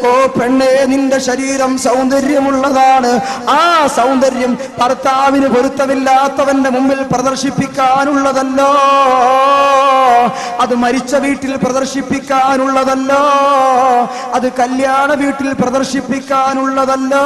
ഓ പെണ്ണേ, നിന്റെ ശരീരം സൗന്ദര്യമുള്ളതാണ്. ആ സൗന്ദര്യം ഭർത്താവിന് പൊരുത്തമില്ലാത്തവന്റെ മുമ്പിൽ പ്രദർശിപ്പിക്കാനുള്ളതല്ലോ, അത് മരിച്ച വീട്ടിൽ പ്രദർശിപ്പിക്കാനുള്ളതല്ലോ, അത് കല്യാണ വീട്ടിൽ പ്രദർശിപ്പിക്കാനുള്ളതല്ലോ.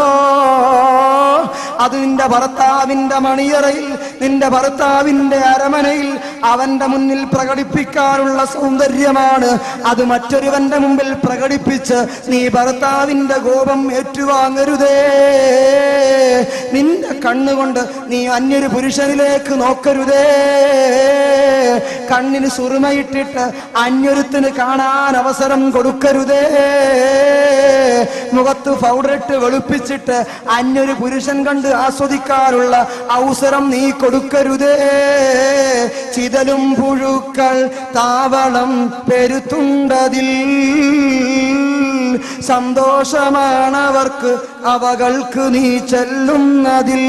അത് നിന്റെ ഭർത്താവിന്റെ മണിയറയിൽ, നിന്റെ ഭർത്താവിന്റെ അരമനയിൽ അവന്റെ മുന്നിൽ പ്രകടിപ്പിക്കാനുള്ള സൗന്ദര്യമാണ്. അത് മറ്റൊരുവന്റെ മുമ്പിൽ പ്രകടിപ്പിച്ച് നീ ഭർത്താവിന്റെ കോപം ഏറ്റുവാങ്ങരുതേ. നിന്റെ കണ്ണുകൊണ്ട് നീ അന്യൊരു പുരുഷനിലേക്ക് നോക്കരുതേ. കണ്ണിന് സുറുമയിട്ടിട്ട് അന്യൊരുത്തിന് കാണാൻ അവസരം കൊടുക്കരുതേ. മുഖത്ത് പൗഡറിട്ട് വെളുപ്പിച്ചിട്ട് അന്യൊരു പുരുഷൻ കണ്ട് ആസ്വദിക്കാനുള്ള അവസരം നീ കൊടുക്കരുതേ. ചിതലും പുഴുക്കൾ താവളം പെരുത്തുണ്ടതിൽ, സന്തോഷമാണവർക്ക് അവകൾക്ക് നീ ചെല്ലുന്നതിൽ,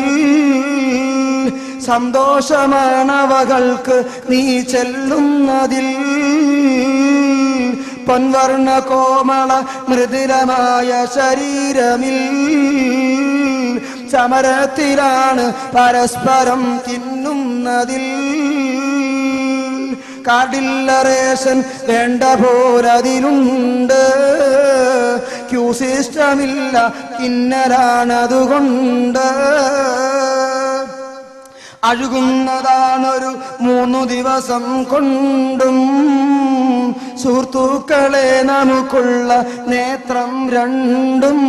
സന്തോഷമാണവകൾക്ക് നീ ചെല്ലുന്നതിൽ. പൊൻവർണ്ണ കോമള മൃദുലമായ ശരീരമിൽ സമരത്തിലാണ് പരസ്പരം തിന്നുന്നതിൽ. കാർഡില്ല റേഷൻ വേണ്ട പോലതിലുണ്ട്, ക്യൂ സിസ്റ്റമില്ല കിന്നലാണതുകൊണ്ട്. അഴുകുന്നതാണൊരു 3 ദിവസം കൊണ്ടും സുഹൃത്തുക്കളെ നമുക്കുള്ള നേത്രം രണ്ടും.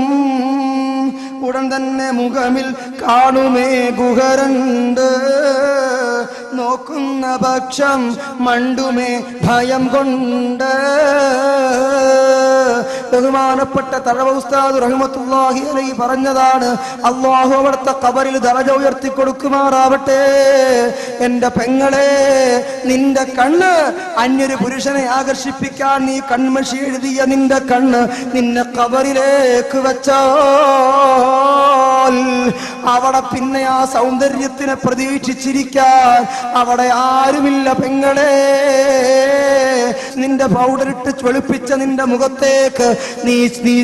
ഉടൻ തന്നെ മുഖമിൽ കാണുമേ ഗുഹരണ്ട്, നോക്കുന്ന പക്ഷം മണ്ടുമേ ഭയം കൊണ്ട്. ബഹുമാനപ്പെട്ട തഴവ ഉസ്താദ് റഹ്മത്തുള്ളാഹി അലൈഹി പറഞ്ഞതാണ്, അല്ലാഹു അവിടുത്തെ ഖബറിൽ ദറജ ഉയർത്തി കൊടുക്കുമാറാവട്ടെ. എന്റെ പെങ്ങളെ, നിന്റെ കണ്ണ് അന്യൊരു പുരുഷനെ ആകർഷിപ്പിക്കാൻ നീ കൺമഷി എഴുതിയ നിന്റെ കണ്ണ് നിന്നെ ഖബറിലേക്ക് വെച്ചാൽ അവിടെ പിന്നെ ആ സൗന്ദര്യത്തിനെ പ്രതീക്ഷിച്ചിരിക്കാൻ അവിടെ ആരുമില്ല പെങ്ങളെ. നിന്റെ പൗഡറിട്ട് വെളുപ്പിച്ച നിന്റെ മുഖത്തേക്ക്, നീ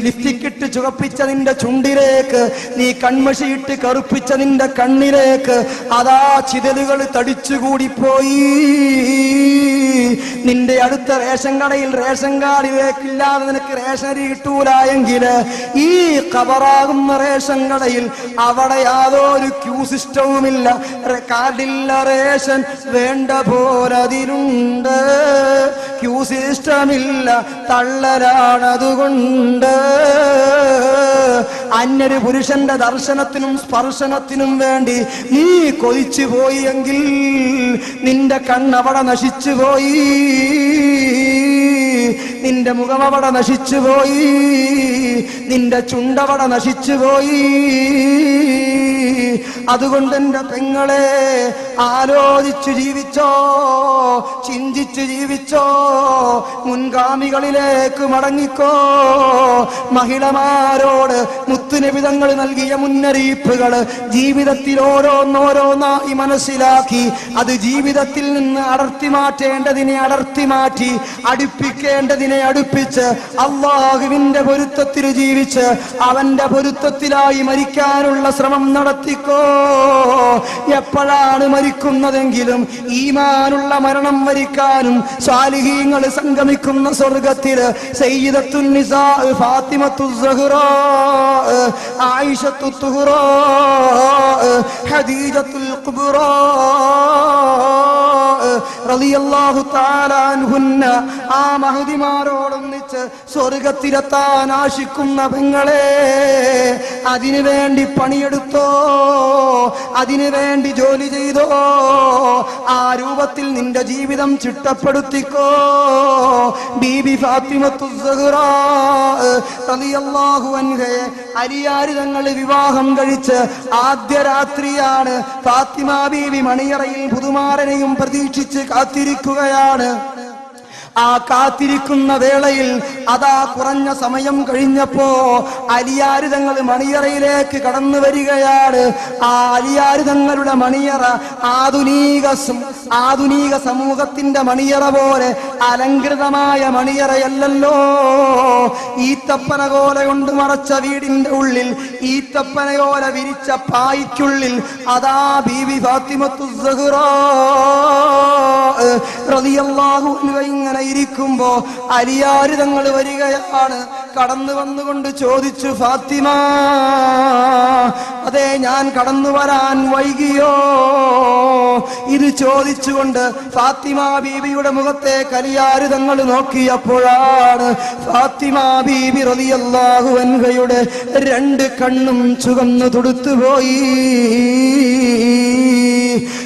ലിപ്സ്റ്റിക്കിട്ട് ചുവപ്പിച്ച നിന്റെ ചുണ്ടിലേക്ക്, നീ കൺമഷിയിട്ട് കറുപ്പിച്ച നിന്റെ കണ്ണിലേക്ക് അതാ ചിതലുകൾ തടിച്ചുകൂടിപ്പോയി. നിന്റെ അടുത്ത റേഷൻ കടയിൽ റേഷൻ കാർഡിലേക്കില്ലാതെ നിനക്ക് റേഷനരി കിട്ടൂല എങ്കിൽ ഈ ഖബറാകുന്ന റേഷൻ കടയിൽ അവിടെ യാതൊരു ക്യൂ സിസ്റ്റവുമില്ല. കാർഡില്ല റേഷൻ വേണ്ട പോലതിലുണ്ട്, ക്യൂ സിസ്റ്റമില്ല തള്ളലാണതുകൊണ്ട്. അന്യൊരു പുരുഷന്റെ ദർശനത്തിനും സ്പർശനത്തിനും വേണ്ടി നീ കൊതിച്ചു പോയി എങ്കിൽ നിന്റെ കണ്ണവിടെ നശിച്ചു പോയി, നിന്റെ മുഖമവിടെ നശിച്ചു പോയി, നിന്റെ ചുണ്ടവിടെ നശിച്ചു പോയി. അതുകൊണ്ട് എന്റെ പെങ്ങളെ, ആലോചിച്ചു ജീവിച്ചോ, ചിന്തിച്ചു ജീവിച്ചോ, മുൻഗാമികളിലേക്ക് മടങ്ങിക്കോ. മഹിളമാരോട് മുത്തുനബി തങ്ങൾ നൽകിയ മുന്നറിയിപ്പുകൾ ജീവിതത്തിൽ ഓരോന്നോരോന്നായി മനസ്സിലാക്കി അത് ജീവിതത്തിൽ നിന്ന് അടർത്തി മാറ്റേണ്ടതിനെ അടർത്തി മാറ്റി, അടുപ്പിക്കേണ്ടതിനെ അടുപ്പിച്ച് അല്ലാഹുവിന്റെ പൊരുത്തത്തിൽ ജീവിച്ച് അവന്റെ പൊരുത്തത്തിലായി മരിക്കാനുള്ള ശ്രമം നടത്തിക്കോ. എപ്പോഴാണ് മരിക്കുന്നതെങ്കിലും ഈമാനുള്ള മരണം വരിക്കാനും സാലിഹീങ്ങൾ സംഗമിക്കുന്ന സ്വർഗത്തില് സയ്യിദത്തുൻ നിസാ ഫാത്തിമത്തുസ് സുഹ്റാ, ആയിഷത്തു തുഹ്റാ, ഖദീജത്തുൽ കുബ്റാ റളിയല്ലാഹു തആല അൻഹുന്ന ആ മഹദിമാരോടൊന്നിച്ച് സ്വർഗത്തിലെത്താൻ ആശിക്കുന്ന പെങ്ങളെ, അതിനു വേണ്ടി പണിയെടുത്തോ, അതിനു വേണ്ടി ജോലി ചെയ്തോ, ആ രൂപത്തിൽ നിന്റെ ജീവിതം ചിട്ടപ്പെടുത്തിക്കോ. ബീബി ഫാത്തിമത്തുസ് സുഹ്റാ റളിയല്ലാഹു അൻഹയെ അലിയാർ തങ്ങൾ വിവാഹം കഴിച്ച് ആദ്യ രാത്രിയാണ്. ഫാത്തിമ ബീവി മണിയറയിൽ പുതുമാരനെയും പ്രതീക്ഷിച്ച് കാത്തിരിക്കുകയാണ്. ആ കാത്തിരിക്കുന്ന വേളയിൽ അതാ കുറഞ്ഞ സമയം കഴിഞ്ഞപ്പോ അലിയാര് തങ്ങൾ മണിയറയിലേക്ക് കടന്നു വരികയാണ്. ആ അലിയാര് തങ്ങളുടെ മണിയറ ആധുനിക സമൂഹത്തിന്റെ മണിയറ പോലെ അലങ്കൃതമായ മണിയറയല്ലല്ലോ. ഈത്തപ്പനകോല കൊണ്ട് മറച്ച വീടിന്റെ ഉള്ളിൽ, ഈത്തപ്പനയോല വിരിച്ച പായ്ക്കുള്ളിൽ അതാ ബീവി ഫാത്തിമത്തു സഹ്റാ റളിയല്ലാഹു അൻഹ ഇങ്ങനെ ഇരിക്കുമ്പോ അലിയാര് തങ്ങൾ വരികയാണ്. കടന്നു വന്നുകൊണ്ട് ചോദിച്ചു, ഫാത്തിമ, അതെ ഞാൻ കടന്നു വരാൻ വൈകിയോ? ഇത് ചോദിച്ചുകൊണ്ട് ഫാത്തിമ ബീവിയുടെ മുഖത്തെ അലിയാര് തങ്ങൾ നോക്കിയപ്പോഴാണ് ഫാത്തിമ ബീബി റളിയല്ലാഹു അൻഹയുടെ രണ്ട് കണ്ണും ചുവന്നു തുടുത്തുപോയി.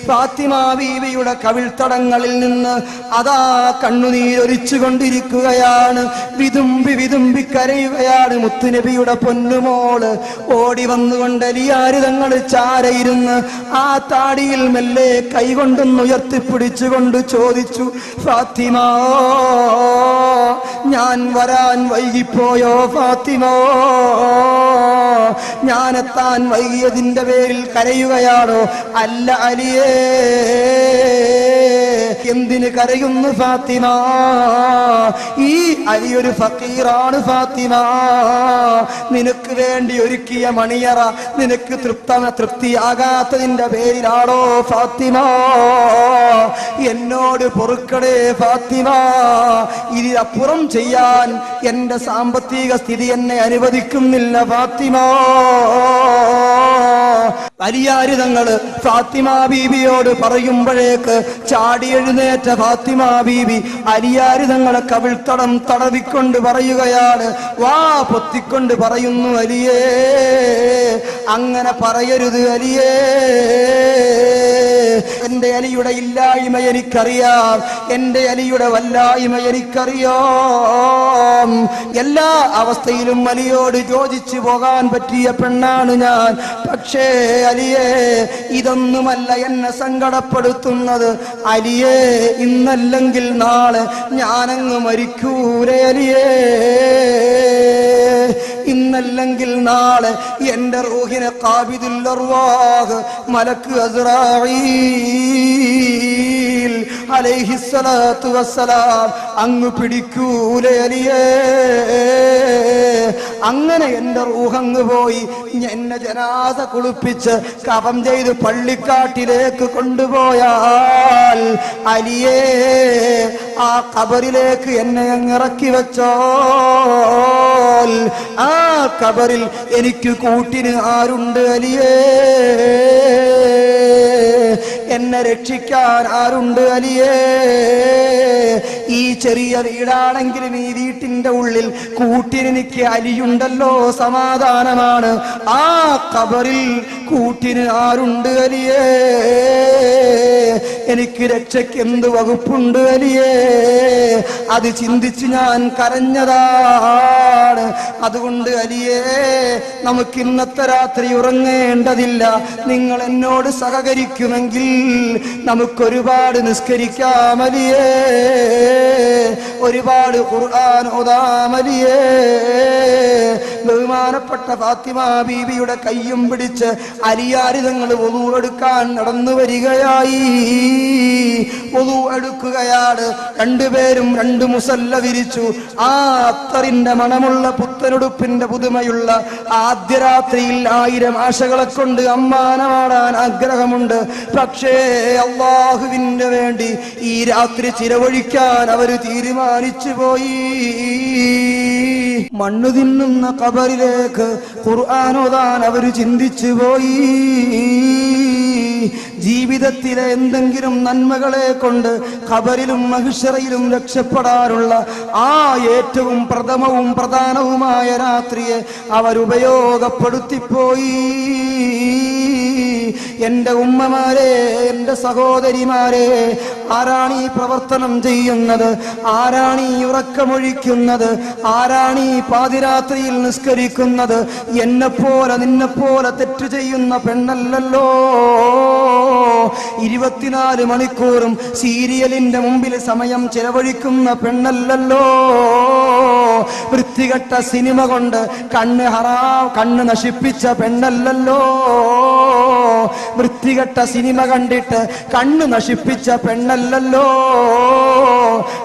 ഫാത്തിമ ബീവിയുടെ കവിൾത്തടങ്ങളിൽ നിന്ന് അതാ കണ്ണുനീരൊലിച്ചു കൊണ്ടിരിക്കുകയാണ്. വിതുമ്പി വിതുമ്പി കരയുകയാണ്. മുത്തുനബിയുടെ പൊന്നുമോള് ഓടി വന്നുകൊണ്ട് അലിയാര് തങ്ങൾ ചാരയിരുന്ന് ആ താടിയിൽ മെല്ലെ കൈകൊണ്ടൊന്ന് ഉയർത്തിപ്പിടിച്ചുകൊണ്ട് ചോദിച്ചു, ഫാത്തിമ, ഞാൻ വരാൻ വൈകിപ്പോയോ? ഫാത്തിമ, ഞാനെത്താൻ വൈകിയതിന്റെ പേരിൽ കരയുകയാണോ? അല്ല അലിയേ, എന്തിന് കരയുന്നു ഫാത്തിമ? ഈ അലിയൊരു ഫക്കീറാണ് ഫാത്തിമ. നിനക്ക് വേണ്ടി ഒരുക്കിയ മണിയറ നിനക്ക് തൃപ്തിയാകാത്തതിന്റെ പേരിലാണോ ഫാത്തിമ? എന്നോട് പൊറുക്കടേ ഫാത്തിമ. ഇതിനപ്പുറം ചെയ്യാൻ എന്റെ സാമ്പത്തിക സ്ഥിതി എന്നെ അനുവദിക്കുന്നില്ല ഫാത്തിമ. അലിയാര് തങ്ങള് ഫാത്തിമ ബീബിയോട് പറയുമ്പോഴേക്ക് ചാടി എഴുന്നേറ്റ ഫാത്തിമ ബീബി അലിയാര് തങ്ങളെ കവിൾത്തടം തടവിക്കൊണ്ട് പറയുകയാണ്, വാ പൊത്തിക്കൊണ്ട് പറയുന്നു, അലിയേ, അങ്ങനെ പറയരുത് അലിയേ. എന്റെ അലിയുടെ ഇല്ലായ്മ എനിക്കറിയാം, എന്റെ അലിയുടെ വല്ലായ്മ എനിക്കറിയാം. എല്ലാ അവസ്ഥയിലും അലിയോട് യോജിച്ചു പോകാൻ പറ്റിയ പെണ്ണാണ് ഞാൻ. പക്ഷേ അലിയേ, ഇതൊന്നുമല്ല എന്നെ സങ്കടപ്പെടുത്തുന്നത്. അലിയേ, ഇന്നല്ലെങ്കിൽ നാളെ ഞാനങ്ങ് മരിക്കൂലേ അലിയേ? ഇന്നല്ലെങ്കിൽ നാളെ എന്റെ റൂഹിനെ ഖാബിദുൽ അർവാഹ് മലക്ക് അസ്റായീൽ അലൈഹിസ്സലാത്തു വസ്സലാം അങ്ങ് പിടിക്കൂലേ അലിയേ? അങ്ങനെ എന്റെ റൂഹങ്ങ് പോയി എന്നെ ജനാസ കുളിപ്പിച്ച് കഫം ചെയ്ത് പള്ളിക്കാട്ടിലേക്ക് കൊണ്ടുപോയാൽ അലിയേ, ആ ഖബറിലേക്ക് എന്നെ അങ്ങ് ഇറക്കി വെച്ചോ. ആ ഖബറിൽ എനിക്ക് കൂട്ടിന് ആരുണ്ട് അലിയേ? എന്നെ രക്ഷിക്കാൻ ആരുണ്ട് അലിയേ? ഈ ചെറിയ വീടാണെങ്കിലും ഈ വീട്ടിന്റെ ഉള്ളിൽ കൂട്ടിനെനിക്ക് അലിയുണ്ടല്ലോ, സമാധാനമാണ്. ആ ഖബറിൽ കൂട്ടിന് ആരുണ്ട് അലിയേ? എനിക്ക് രക്ഷയ്ക്ക് എന്ത് വകുപ്പുണ്ട് അലിയേ? അത് ചിന്തിച്ച് ഞാൻ കരഞ്ഞതാണ്. അതുകൊണ്ട് അലിയേ, നമുക്ക് ഇന്നത്തെ രാത്രി ഉറങ്ങേണ്ടതില്ല. നിങ്ങൾ എന്നോട് സഹകരിക്കുമെങ്കിൽ നമുക്കൊരുപാട് നിസ്കരിക്കാം അലിയേ, ഒരുപാട് ഖുർആൻ ഓതാം അലിയേ. ബഹുമാനപ്പെട്ട ഫാത്തിമ ബീവിയുടെ കയ്യും പിടിച്ച് അലിയാര് തങ്ങൾ വുളു എടുക്കാൻ നടന്നു വരികയായി. വുളു എടുക്കുകയാണ്. രണ്ടുപേരും രണ്ട് മുസല്ല വിരിച്ചു. ആ അത്തറിന്റെ മണമുള്ള പുത്തനുടുപ്പിന്റെ പുതുമയുള്ള ആദ്യ രാത്രിയിൽ 1000 ആശകളെ കൊണ്ട് അമ്മാനമാടാൻ ആഗ്രഹമുണ്ട്. പക്ഷേ അല്ലാഹുവിന് വേണ്ടി ഈ രാത്രി ചിലവഴിക്കാൻ അവര് തീരുമാനിച്ചു പോയി. മണ്ണു തിന്നുന്ന ഖബറിലേക്ക് ഖുർആൻ ഓതാൻ അവര് ചിന്തിച്ചു പോയി. ജീവിതത്തിലെ എന്തെങ്കിലും നന്മകളെ കൊണ്ട് ഖബറിലും മഹ്ശറയിലും രക്ഷപ്പെടാനുള്ള ആ ഏറ്റവും പ്രഥമവും പ്രധാനവുമായ രാത്രിയെ അവരുപയോഗപ്പെടുത്തിപ്പോയി. എന്റെ ഉമ്മമാരെ, എന്റെ സഹോദരിമാരെ, ആരാണ് ഈ പ്രവർത്തനം ചെയ്യുന്നത്? ആരാണ് ഈ ഉറക്കമൊഴിക്കുന്നത്? ആരാണ് ഈ പാതിരാത്രിയിൽ നിസ്കരിക്കുന്നത്? എന്നെപ്പോലെ നിന്നെപ്പോലെ തെറ്റ് ചെയ്യുന്ന പെണ്ണല്ലല്ലോ. 24 മണിക്കൂറും സീരിയലിന്റെ മുമ്പിൽ സമയം ചെലവഴിക്കുന്ന പെണ്ണല്ലല്ലോ. വൃത്തികെട്ട സിനിമ കൊണ്ട് കണ്ണ് നശിപ്പിച്ച പെണ്ണല്ലല്ലോ. വൃത്തികെട്ട സിനിമ കണ്ടിട്ട് കണ്ണ് നശിപ്പിച്ച പെണ്ണല്ലല്ലോ.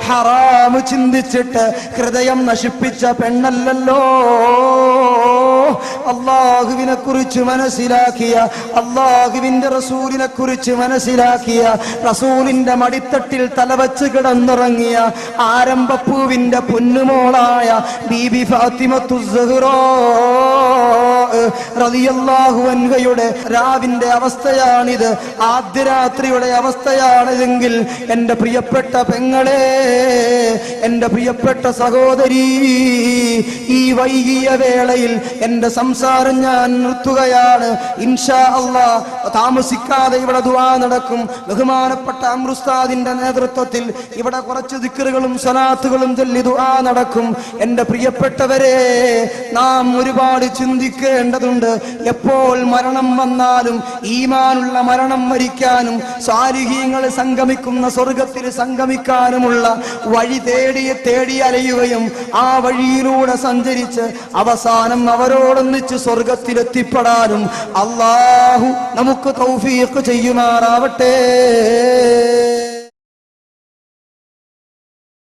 ഹറാമ് ചിന്തിച്ചിട്ട് ഹൃദയം നശിപ്പിച്ച പെണ്ണല്ലല്ലോ. അല്ലാഹുവിനെ കുറിച്ച് മനസ്സിലാക്കിയ, അല്ലാഹുവിന്റെ റസൂലിനെ കുറിച്ച് മനസ്സിലാക്കിയ, റസൂലിന്റെ മടിത്തട്ടിൽ തലവച്ച് കിടന്നുറങ്ങിയ ആരംഭപ്പൂവിന്റെ പൊന്നുമോളായ ബീബി ഫാത്തിമത്തു സുഹ്റാ റളിയല്ലാഹു അൻഹയുടെ രാവിന്റെ അവസ്ഥയാണിത്, ആദ്യരാത്രിയുടെ അവസ്ഥയാണിതെങ്കിൽ എന്റെ പ്രിയപ്പെട്ട പെങ്ങളെ, എന്റെ പ്രിയപ്പെട്ട സഹോദരി, ഈ വൈകിയ വേളയിൽ എന്റെ സംസാരം ഞാൻ നിർത്തുകയാണ്. ഇൻഷാ അല്ലാഹ് താമസിക്കാതെ ഇവിടെ ദുആ നടക്കും. ബഹുമാനപ്പെട്ട അംറുസ്താദിന്റെ നേതൃത്വത്തിൽ ഇവിടെ കുറച്ച് ദിക്റുകളും സ്വലാത്തുകളും ചൊല്ലി ദുആ നടക്കും. എന്റെ പ്രിയപ്പെട്ടവരെ, നാം ഒരുപാട് ചിന്തിക്കേണ്ടതുണ്ട്. എപ്പോൾ മരണം വന്നാലും ഈമാനുള്ള മരണം മരിക്കാനും സ്വാലിഹീങ്ങൾ സംഗമിക്കുന്ന സ്വർഗത്തിൽ സംഗമിക്കാനുമുള്ള വഴി തേടി അലയുകയും ആ വഴിയിലൂടെ സഞ്ചരിച്ച് അവസാനം അവരോടൊന്നിച്ച് സ്വർഗത്തിലെത്തിപ്പെടാനും അല്ലാഹു നമുക്ക് തൗഫീഖ് ചെയ്യുമാറാവട്ടെ.